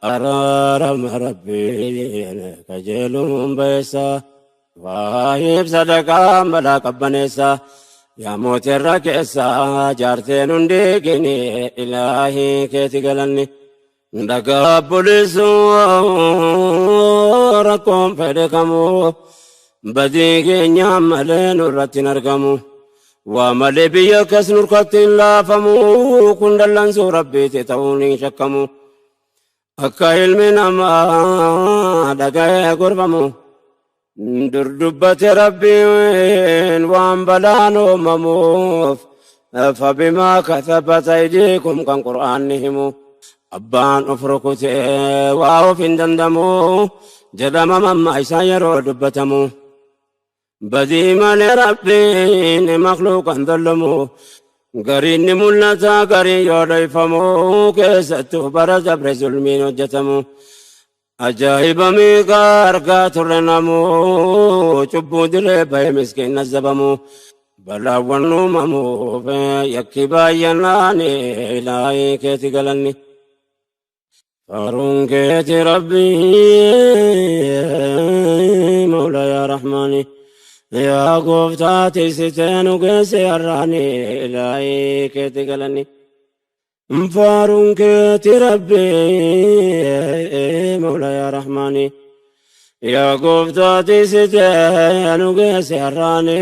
أرارم ربي كجلوم بيسا واهب صدقا بلا قبنيسا يا موت الركيسا جارتين انديقني إلهي كيتي قلني دقا بوليسو ركم فدكمو بديقي نعم ملين الرتين ارقمو وملي بيك اسنور قتل لافمو كندلن سو ربي تتوني شكمو akka ilmi namaa dhaga'ee gorfamu durdubbate rabbiin waan balaan uumamuuf fabimaa kasabat aydiikum kan qur'aanni himu abbaan of rukutee waa of hin dandamu jedhama mammaa isaa yeroo dubbatamu badii malee rabbiin makluuqan dallamu قرين ملتا قرين يولي فمو كيستو برز أبرز ظلمين وجتمو أجايب ميقار قاتل نمو چبو دلي باي مسكين نزبمو بلا ونوممو يكي بايناني إلهي كيتي قلني فارون كيتي ربي مولا يا رحماني يا قفتاتي ستين وقسي الراني إلهي كيتي قلني مفارون كيتي ربي مولا يا رحماني يا قفتاتي ستين وقسي الراني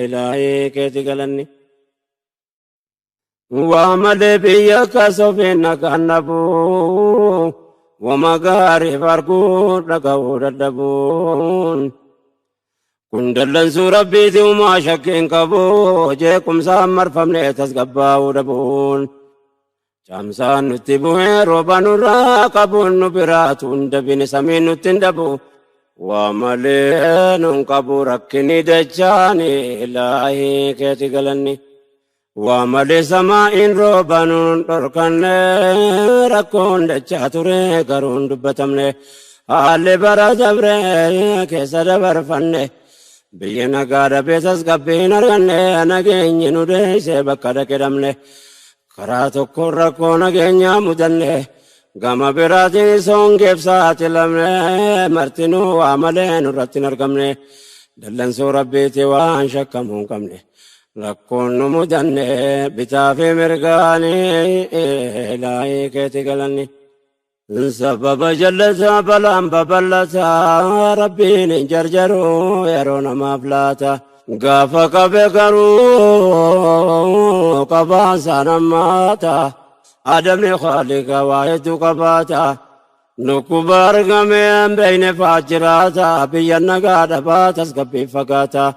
إلهي كيتي قلني وعمل بيك سفينك النبو ومقاري فرقود لقود الدبون كندلن سورة بيتي وما شكين كبو جيكم سامر فمني تسقبا ودبون شامسان نتبوه روبان راقبون نبراتون دبين سمين نتندبو وملين كبو ركني دجاني إلهي كيتي قلني وملي سمائن روبان تركن ركون دجاتوري قرون دبتمني آلي برا جبري كيسا دبر فني بينا قاد بيسس قبين أرغني نجيني نديسي بكدا كدمني كراتو كوركو نجيني مدني قام براتي سون كيف ساتي لمني مرتنو وعملين رتين أرقمني دلن سو ربيتي وان شكمون قمني لكون مدني بتافي مرقاني إلهي كيتي قلني سبب جلسا بلان ببلسا ربين جرجرو يرون مفلاتا غافا كبكرو كباسا نماتا آدم خالق واحد كباتا نكبار غمين بين فاجراتا بيانا قاد باتس كبي فقاتا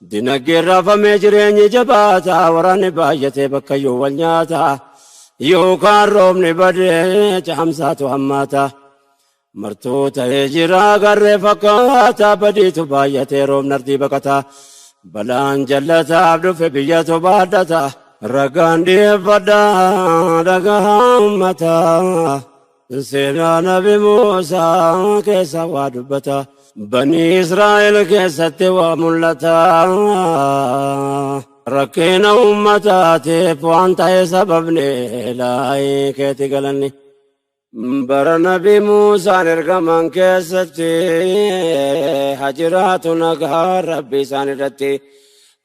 دينك رافا مجرين جباتا وراني بايتي بكيو والنياتا يوكان رومني بدي جامساتو هماتا مرتوتا يجرا غري فكاتا بديتو بايتي روم نردي بكتا بلان جلتا عبدو في بيتو بادتا رقان دي فدا دقا همتا سينا نبي موسى كيسا وادبتا بني إسرائيل كيسا توا ملتا ركينا أمتاتي فوانتا سببني إلهي كيتي قلني بر نبي موسى نرقمان كيستي حجراتنا قهار ربي ساندتي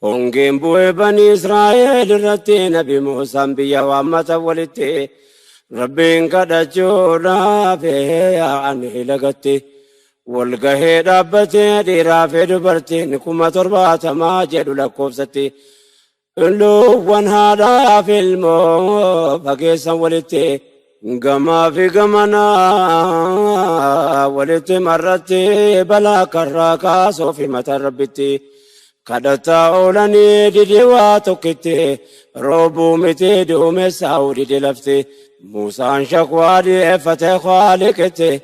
هنجين بوي بني إسرائيل رتي نبي موسى بيا وامتا ولتي ربين كدجونا فيه عني لغتي والقهي دابتي دي رافي دبرتي نكما تربات ما جدو لكوبستي لو هذا في المو فكيسا ولتي قما في قمنا ولتي مرتي بلا كراكا صوفي متى ربتي كدتا أولاني دي واتوكتي روبو متي دومي ساوري دي لفتي موسى شكوى دي فتي خالكتي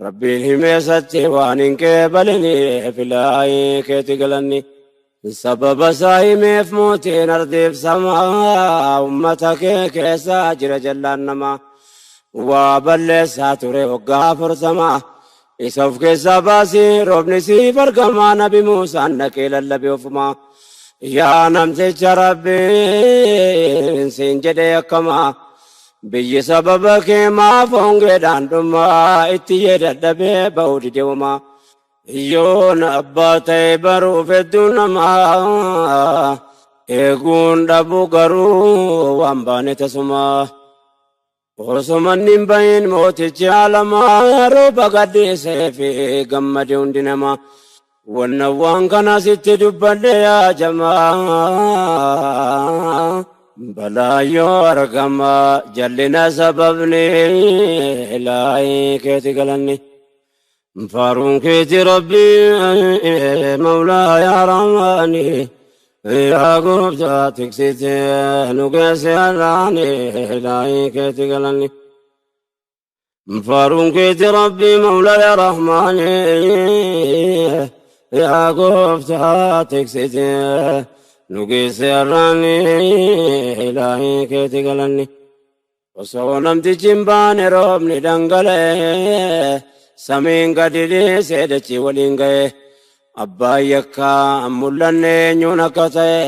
ربي هميستي وانين كبلني في الآي كيتي قلني سبب سايمي في موتين أردف سما أمتك كيسا جر جلان نما وابلي ساتوري وقافر سما إسوف كيسا باسي روبني سيفر كما نبي موسى أنكي للبي وفما يا نمسي ربي سنجدي كما biyyi sababa kee maaf hongeedhaan dhumaa itti jedhadhabee ba'uu didewuma yoon abbaa ta'e baruuf hedduu namaa eeguun dhabuu garuu waan baane tasuma osomanni hin bahin mootichi alamaa rooba gadhiisee fi gammade hundi namaa wanna waan kana sitti dubbadhe yaa jamaa balaa yoo argama jallina sababni ilaahi keeti galanni faaruun keeti rabbii mawlaa yaa rahmaani yaa gooftaa tiksite nu geesse har'aani ilaahi keeti galanni faaruun keeti rabbii mawlaa yaa rahmaani yaa gooftaa tiksite nu geesse har'aani ilaahi keeti galanni osoo namtichi hin baane roobni dhangala'e samiin gadi dhiisee dachii waliin ga'e abbaan yakkaa mul'anne eenyuun akka ta'e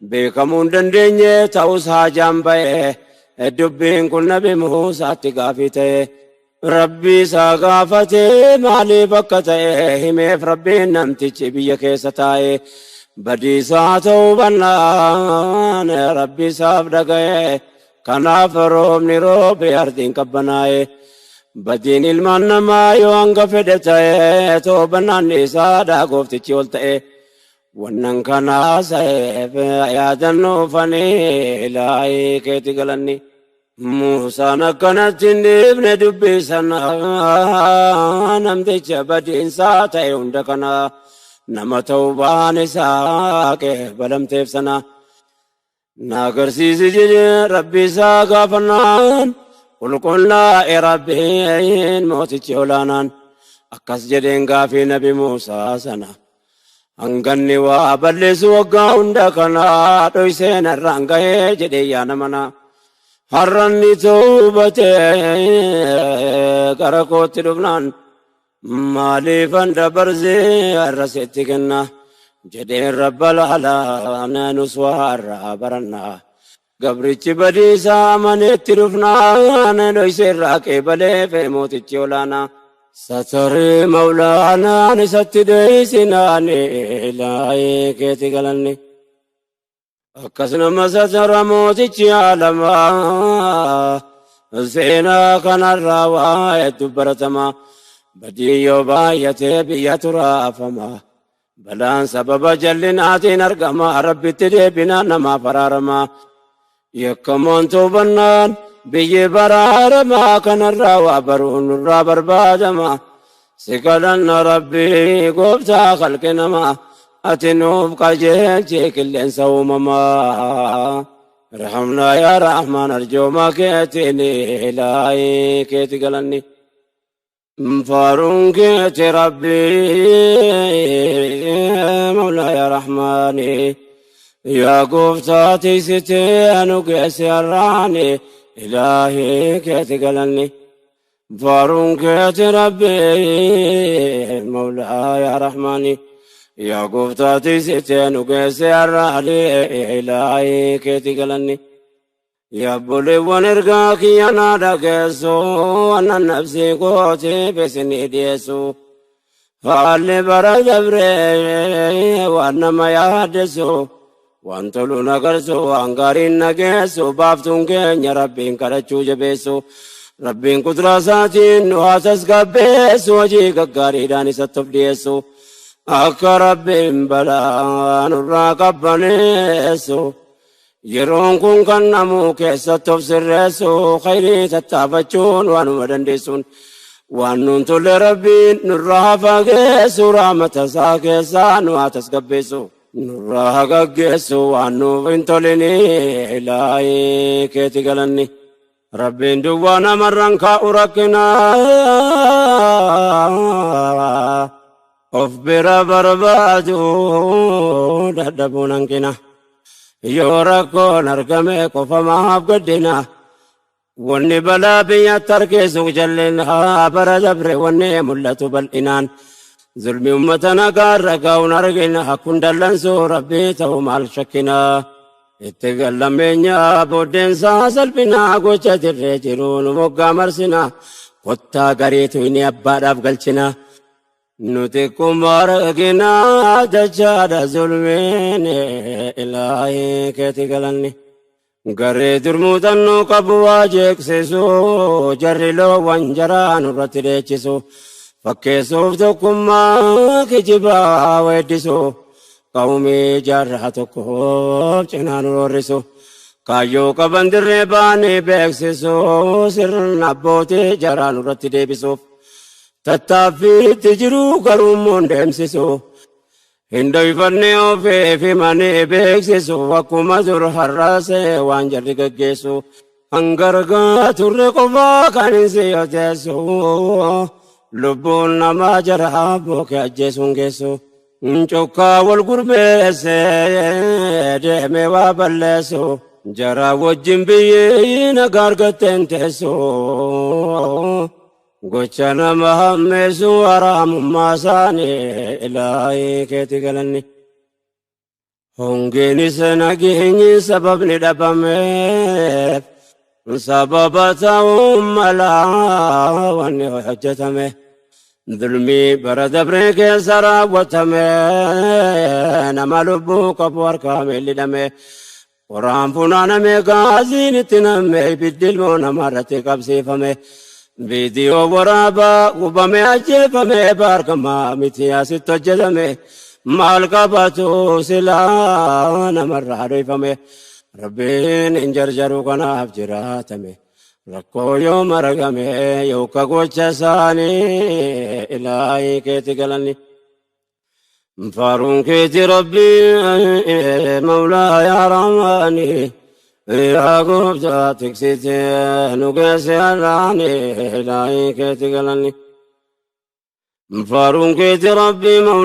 beekamuu hin dandeenye ta'us haajaan ba'e dubbiin kun nabi Muusaatti gaafii ta'e rabbii isaa gaafatee maaliif akka ta'e himeef rabbiin namtichi biyya keessa taa'e badiisaa ta'uu bannaan rabbi isaaf dhaga'e kanaaf roobni roobe ardiin qabbanaa'e badiin ilmaan namaa yoo hanga fedhe ta'e toobannaan isaadhaa gooftichi ol ta'e wannan kanaa sa'eef yaadannoofanii ilaahi keeti galanni Muusaan akkanatti hin dhiifne dubbii sana namticha badiinsaa ta'e hunda kana nama ta'uu baan isaa qeebalamteef sana na agarsiisi jedhe rabbi isaa gaafannaan qulqullaa'e rabbiin mootichi olaanaan akkas jedheen gaafii nabi Muusaa sana hanganni waa balleessu waggaa hunda kana dhoyseen har'aan gahee jedhee yaana mana har'anni toobatee gara kootti dhufnaan maaliifan dabarsee har'a sitti kenna jedheen rabba laalaan nus waa har'aa barannaa gabrichi badiisaa amaneetti dhufnaan dhoyse irraa qeebalee fee mootichi olaanaa satarii mawlaanaan isatti dheeysinaan ilaahi keeti galanni akkas nama satara mootichi alamaa seenaa kanarraa waa hedduu baratamaa badii yoo baay'atee biyya turaafamaa balaan sababa jallinaatiin argamaa rabbitti deebinaan namaaf araaramaa yakkamoon toobannaan biyyi baraaramaa kanarraa waa baruun nurraa barbaadamaa si kadhanna rabbii gooftaa khalqi namaa ati nuuf qajeelchee qilleensa uumamaa irhamnaa yaa rahmaan arjoomaa keetiin ilaahi keeti galanni faaruun keeti rabbii mawlaa yaa rahmaani yaa gooftaa tiksitee nu geesse har'aani ilaahi keeti galanni faaruun keeti rabbii mawlaa yaa rahmaani yaa gooftaa tiksitee nu geesse har'aani ilaahi keeti galanni yaa obboleewwan ergaa kiyya naa dhageessu annan nafsii kootee beesinii dhiyeessu haalli bara dabree waan nama yaadessu waan toluun agarsu waan gaariin nageessu baaftuun keenya rabbiin kadhachuu jabeessu rabbiin kuduraa isaatiin nu haa tasgabbeessu hojii gaggaariidhaan isatti of dhiyeessu akka rabbiin balaa nurraa qabbaneessu yeroon kun kan namuu keessatti of sirreessu khayrii tattaafachuun waanuma dandeessuun waan nuun tolle rabbiin nurraa fageessu rahmata isaa keessaa nu haa tasgabbeessu nurraa gaggeessu waan nuuf hin tolini ilaahi keeti galanni rabbiin duwwaa namarran kaa'u rakkinaa of bira barbaadu dadhabuun hanqina yoo rakkoon argame qofamaaf gaddina wanni balaa biyyatti harkeessu jallinaa bara dabre wanni mul'atu bal'inaan zulmi ummata nagaa irra gaa'uun argina kun dallansuu rabbii ta'u maal shakkinaa اتقلمنا بودين ساسل بنا قوشة الرجلون وقا مرسنا قطا قريتو إني أباد أفقلتنا نتكم بارقنا دجال ظلمين إلهي كتقلني قري درمودنو قبوا جيكسسو جري لو وانجران رتريچسو فكيسوف تكما كجبا ويدسو قومي جرحتكو جنان رورسو كايو قبندر باني بيكسسو سرن أبوتي جران رتديبسو تتافي تجرو قرومون دمسسو هندو يفرنيو في ماني بيكسسو وكما زر حراسي وانجر قجيسو انقرقا ترقبا كان سيوتيسو لبون نما جرحا بوك أجيسون جيسو انچوكا والقربيسي ديمي وابلسو جرا وجنبيين قارقتين تسو قوشنا مهمسو ورام ماساني إلهي كيتي قلني هنگيني سنگيني سبب ندبمي سببتا ملا واني حجتمي ظلمي برد بريك سرا وتمي نما لبو كبور كامل دمي قرآن فنانا مي غازين تنمي بالدلمون مرتي قبسي فمي فيديو ورابا وبمي أجيبمي باركما متيا ستو جدمي مالقباتو سلانا مرة ريفمي ربين انجرجرو كناف جراتمي ركو يوم رقمي يوكا قوچا ساني إلهي كيتي قلني فارون كيتي ربي مولاي يا رحماني يا قوبتا تكسيتي نقاسي الراني إلهي كيتي قلني فارون كيتي ربي مولاي